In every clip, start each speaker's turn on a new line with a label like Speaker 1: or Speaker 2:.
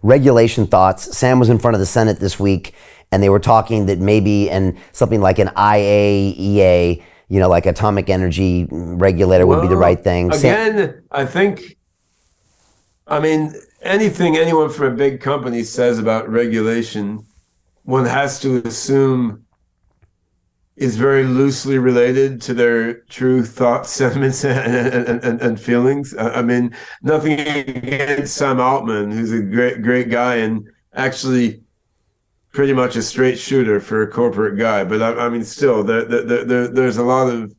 Speaker 1: regulation thoughts. Sam was in front of the Senate this week, and they were talking that maybe and something like an IAEA, like atomic energy regulator would be the right thing.
Speaker 2: Again, I mean, anything anyone from a big company says about regulation, one has to assume is very loosely related to their true thoughts, sentiments, and feelings. I mean, nothing against Sam Altman, who's a great guy and actually pretty much a straight shooter for a corporate guy. But I mean, still, there's a lot of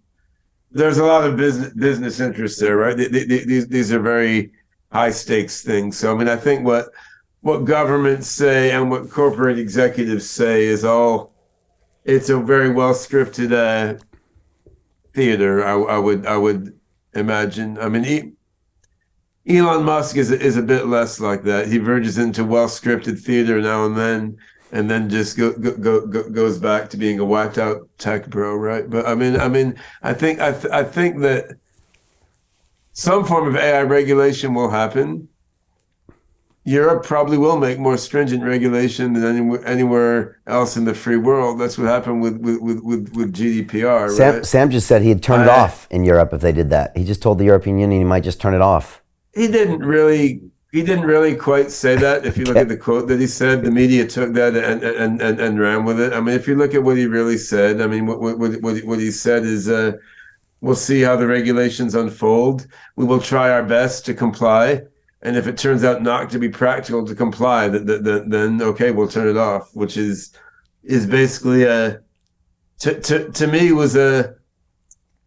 Speaker 2: business interests there, right? These are very high stakes things. So I mean, I think what governments say and what corporate executives say is all. It's a very well scripted theater. I would imagine. I mean, Elon Musk is a bit less like that. He verges into well scripted theater now and then just goes back to being a whacked out tech bro, right? But I mean, I think that some form of AI regulation will happen. Europe probably will make more stringent regulation than anywhere else in the free world. That's what happened with GDPR, right?
Speaker 1: Sam just said he'd turn it off in Europe if they did that. He just told the European Union he might just turn it off.
Speaker 2: He didn't really quite say that. If you look at the quote that he said, the media took that and ran with it. I mean, if you look at what he really said, I mean, what he said is, we'll see how the regulations unfold. We will try our best to comply. And if it turns out not to be practical to comply, then okay, we'll turn it off. Which is basically to me was a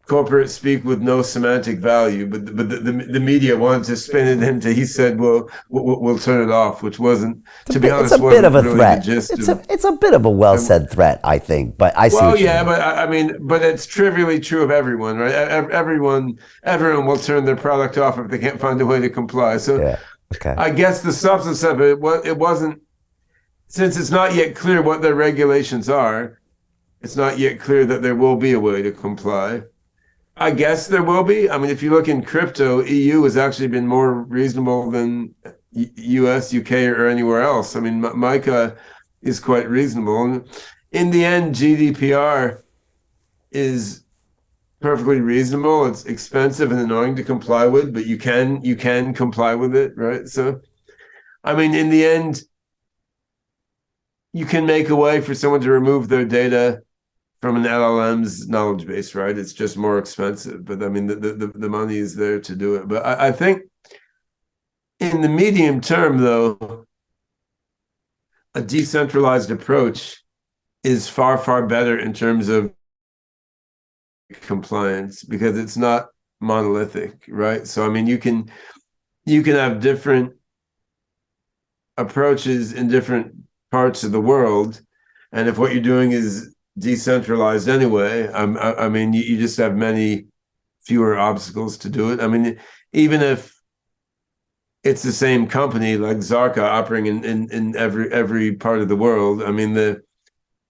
Speaker 2: corporate speak with no semantic value. But the media wanted to spin it into he said, well, we'll turn it off, which wasn't, to be honest,
Speaker 1: it's a bit of a
Speaker 2: really
Speaker 1: threat. It's a bit of a well said threat, I think. But I see.
Speaker 2: Well, yeah, but I mean, but it's trivially true of everyone, right? Everyone will turn their product off if they can't find a way to comply. So,
Speaker 1: yeah. Okay.
Speaker 2: I guess the substance of it wasn't, since it's not yet clear what their regulations are. It's not yet clear that there will be a way to comply. I guess there will be. I mean, if you look in crypto, EU has actually been more reasonable than US, UK, or anywhere else. I mean, MiCA is quite reasonable. And in the end, GDPR is perfectly reasonable. It's expensive and annoying to comply with, but you can comply with it, right? So, I mean, in the end, you can make a way for someone to remove their data from an LLM's knowledge base, right? It's just more expensive, but I mean, the money is there to do it. But I think in the medium term, though, a decentralized approach is far, far better in terms of compliance because it's not monolithic, right? So, I mean, you can have different approaches in different parts of the world. And if what you're doing is decentralized anyway, I mean, you just have many fewer obstacles to do it. I mean, even if it's the same company like Zarka operating in every part of the world, I mean,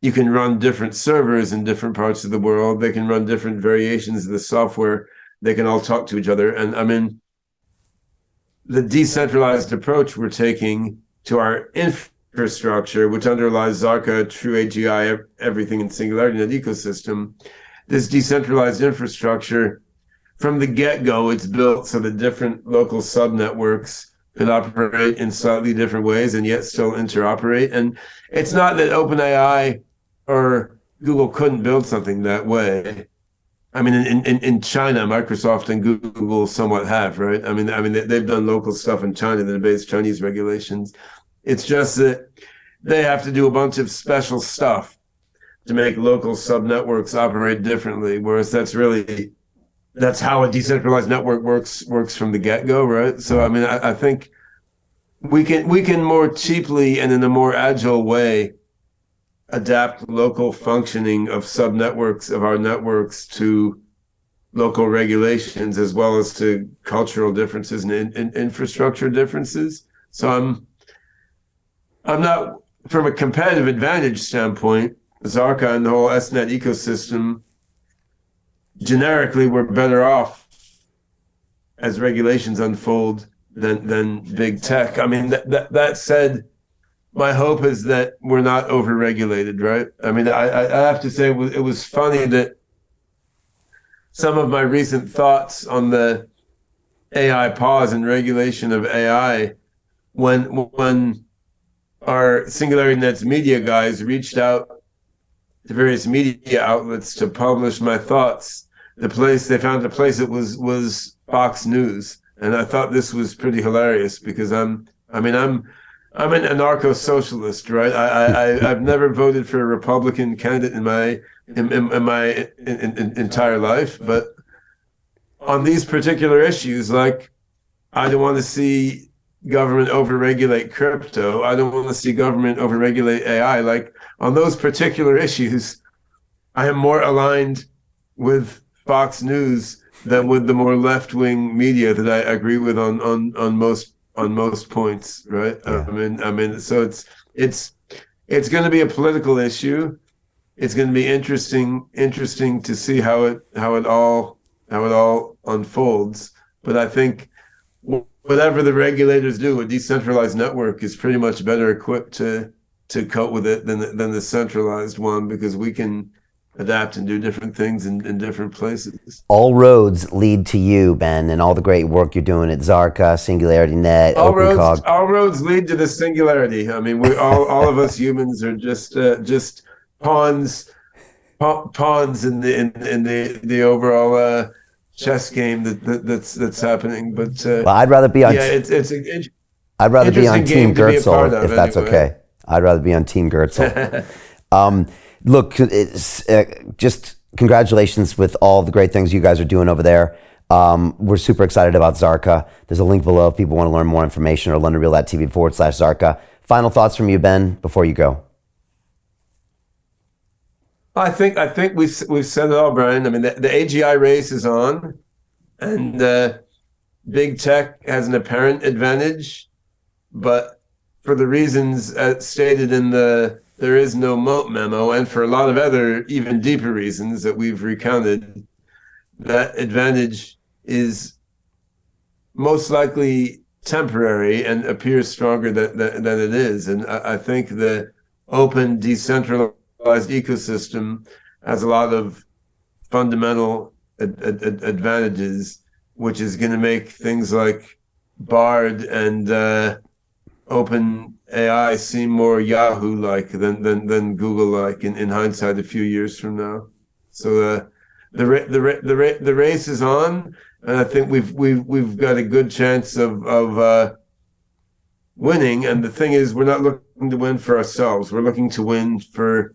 Speaker 2: you can run different servers in different parts of the world. They can run different variations of the software. They can all talk to each other. And I mean, the decentralized approach we're taking to our infrastructure, which underlies Zarka, True AGI, everything in Singularity Net ecosystem, this decentralized infrastructure, from the get-go, it's built so that different local subnetworks can operate in slightly different ways and yet still interoperate. And it's not that OpenAI or Google couldn't build something that way. I mean, in China, Microsoft and Google somewhat have, right? I mean, they've done local stuff in China that obeys Chinese regulations. It's just that they have to do a bunch of special stuff to make local subnetworks operate differently, whereas that's how a decentralized network works from the get-go, right? So, I mean, I think we can more cheaply and in a more agile way adapt local functioning of subnetworks of our networks to local regulations as well as to cultural differences and infrastructure differences. So I'm not, from a competitive advantage standpoint, Zarka and the whole SNet ecosystem, generically, we're better off as regulations unfold than big tech. I mean, that said, my hope is that we're not overregulated, right? I mean, I have to say it was funny that some of my recent thoughts on the AI pause and regulation of AI, when our Singularity Net's media guys reached out to various media outlets to publish my thoughts, they found a place that was Fox News, and I thought this was pretty hilarious because I'm an anarcho-socialist, right? I've never voted for a Republican candidate in my entire life, but on these particular issues, like I don't want to see government overregulate crypto. I don't want to see government overregulate AI. Like on those particular issues, I am more aligned with Fox News than with the more left-wing media that I agree with on most points, right?
Speaker 1: Yeah.
Speaker 2: I mean, so it's going to be a political issue. It's going to be interesting to see how it all unfolds. But I think whatever the regulators do, a decentralized network is pretty much better equipped to cope with it than the centralized one, because we can adapt and do different things in different places.
Speaker 1: All roads lead to you, Ben, and all the great work you're doing at Zarka, Singularity Net,
Speaker 2: All
Speaker 1: OpenCog.
Speaker 2: roads lead to the singularity. I mean, we all of us humans are just pawns in the overall chess game that's happening. But
Speaker 1: Well, I'd ratr be on.
Speaker 2: Yeah,
Speaker 1: I'd rather be on Team Goertzel if that's
Speaker 2: anyway.
Speaker 1: okay. I'd rather be on Team Goertzel. Look, it's, just congratulations with all the great things you guys are doing over there. We're super excited about Zarka. There's a link below if people want to learn more information, or londonreal.tv/Zarka. Final thoughts from you, Ben, before you go.
Speaker 2: I think we've said it all, Brian. I mean, the AGI race is on, and big tech has an apparent advantage, but for the reasons stated in the There Is No Moat memo, and for a lot of other even deeper reasons that we've recounted, that advantage is most likely temporary and appears stronger than it is. And I think the open, decentralized ecosystem has a lot of fundamental advantages, which is going to make things like Bard and open AI seem more Yahoo-like than Google-like in hindsight a few years from now. So the race is on, and I think we've got a good chance of winning. And the thing is, we're not looking to win for ourselves. We're looking to win for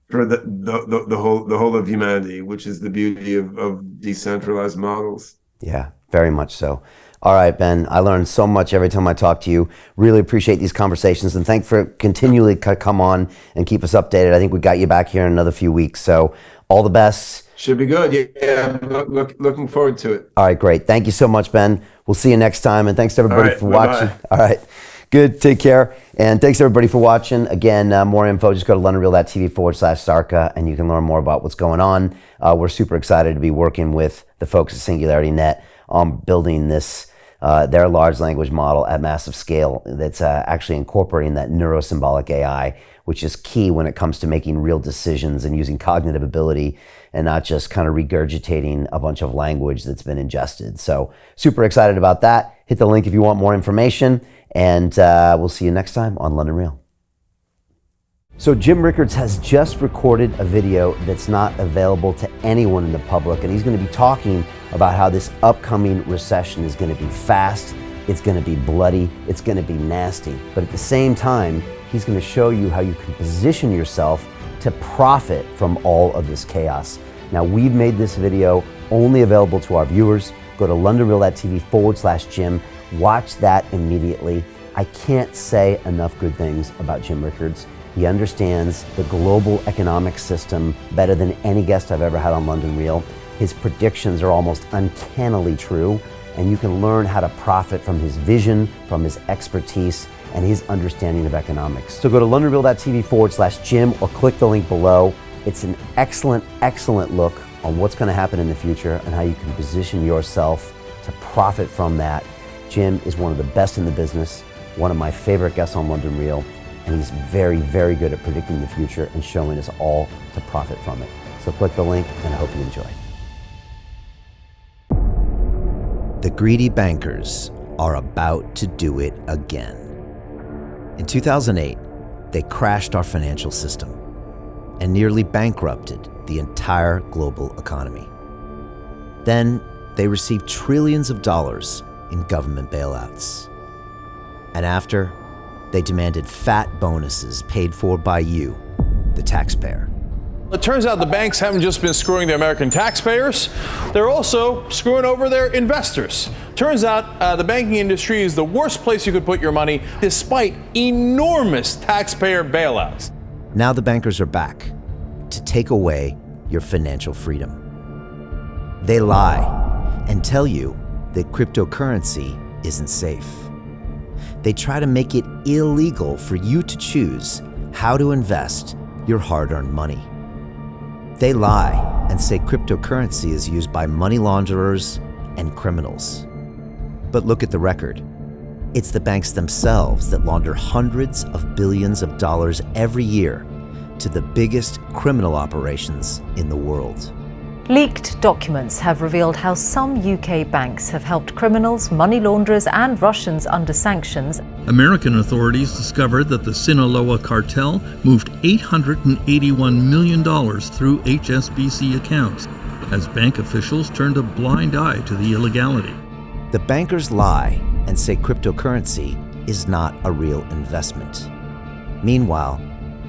Speaker 2: the whole of humanity, which is the beauty of decentralized models.
Speaker 1: Yeah, very much so. All right, Ben, I learned so much every time I talk to you. Really appreciate these conversations, and thanks for continually come on and keep us updated. I think we got you back here in another few weeks, so all the best.
Speaker 2: Should be good. Yeah, looking forward to it.
Speaker 1: All right, great. Thank you so much, Ben. We'll see you next time, and thanks to everybody for watching. All right, good. Take care, and thanks everybody for watching. Again, more info, just go to londonreal.tv/Zarka, and you can learn more about what's going on. We're super excited to be working with the folks at Singularity Net on building this their large language model at massive scale that's actually incorporating that neurosymbolic AI, which is key when it comes to making real decisions and using cognitive ability and not just kind of regurgitating a bunch of language that's been ingested. So super excited about that. Hit the link if you want more information, and we'll see you next time on London Real. So Jim Rickards has just recorded a video that's not available to anyone in the public, and he's going to be talking about how this upcoming recession is going to be fast, it's going to be bloody, it's going to be nasty. But at the same time, he's going to show you how you can position yourself to profit from all of this chaos. Now, we've made this video only available to our viewers. Go to londonreal.tv/Jim. Watch that immediately. I can't say enough good things about Jim Rickards. He understands the global economic system better than any guest I've ever had on London Real. His predictions are almost uncannily true, and you can learn how to profit from his vision, from his expertise, and his understanding of economics. So go to londonreal.tv/Jim or click the link below. It's an excellent, excellent look on what's going to happen in the future and how you can position yourself to profit from that. Jim is one of the best in the business, one of my favorite guests on London Real, and he's very, very good at predicting the future and showing us all to profit from it. So click the link, and I hope you enjoy. The greedy bankers are about to do it again. In 2008, they crashed our financial system and nearly bankrupted the entire global economy. Then they received trillions of dollars in government bailouts. And after, they demanded fat bonuses paid for by you, the taxpayer.
Speaker 3: It turns out the banks haven't just been screwing the American taxpayers, they're also screwing over their investors. Turns out the banking industry is the worst place you could put your money, despite enormous taxpayer bailouts.
Speaker 1: Now the bankers are back to take away your financial freedom. They lie and tell you that cryptocurrency isn't safe. They try to make it illegal for you to choose how to invest your hard-earned money. They lie and say cryptocurrency is used by money launderers and criminals. But look at the record. It's the banks themselves that launder hundreds of billions of dollars every year to the biggest criminal operations in the world.
Speaker 4: Leaked documents have revealed how some UK banks have helped criminals, money launderers and Russians under sanctions.
Speaker 5: American authorities discovered that the Sinaloa cartel moved $881 million through HSBC accounts as bank officials turned a blind eye to the illegality.
Speaker 1: The bankers lie and say cryptocurrency is not a real investment. Meanwhile,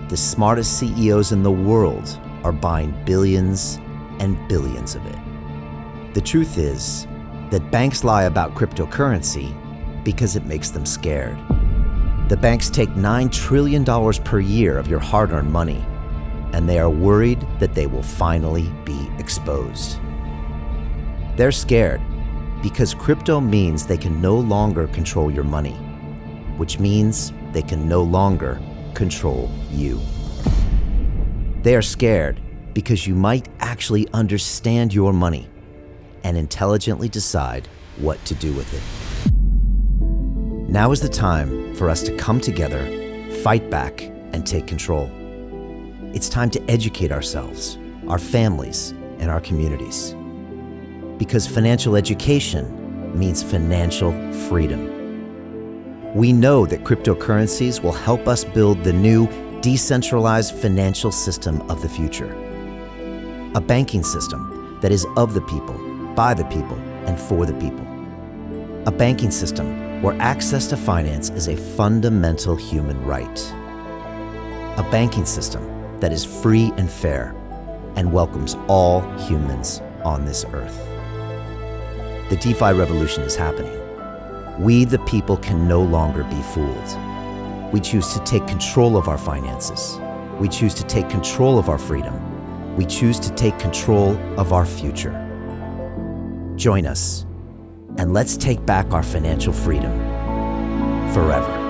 Speaker 1: the smartest CEOs in the world are buying billions and billions of it. The truth is that banks lie about cryptocurrency because it makes them scared. The banks take $9 trillion per year of your hard-earned money, and they are worried that they will finally be exposed. They're scared because crypto means they can no longer control your money, which means they can no longer control you. They are scared because you might actually understand your money and intelligently decide what to do with it. Now is the time for us to come together, fight back, and take control. It's time to educate ourselves, our families, and our communities. Because financial education means financial freedom. We know that cryptocurrencies will help us build the new decentralized financial system of the future. A banking system that is of the people, by the people, and for the people. A banking system where access to finance is a fundamental human right. A banking system that is free and fair and welcomes all humans on this earth. The DeFi revolution is happening. We, the people, can no longer be fooled. We choose to take control of our finances. We choose to take control of our freedom. We choose to take control of our future. Join us, and let's take back our financial freedom forever.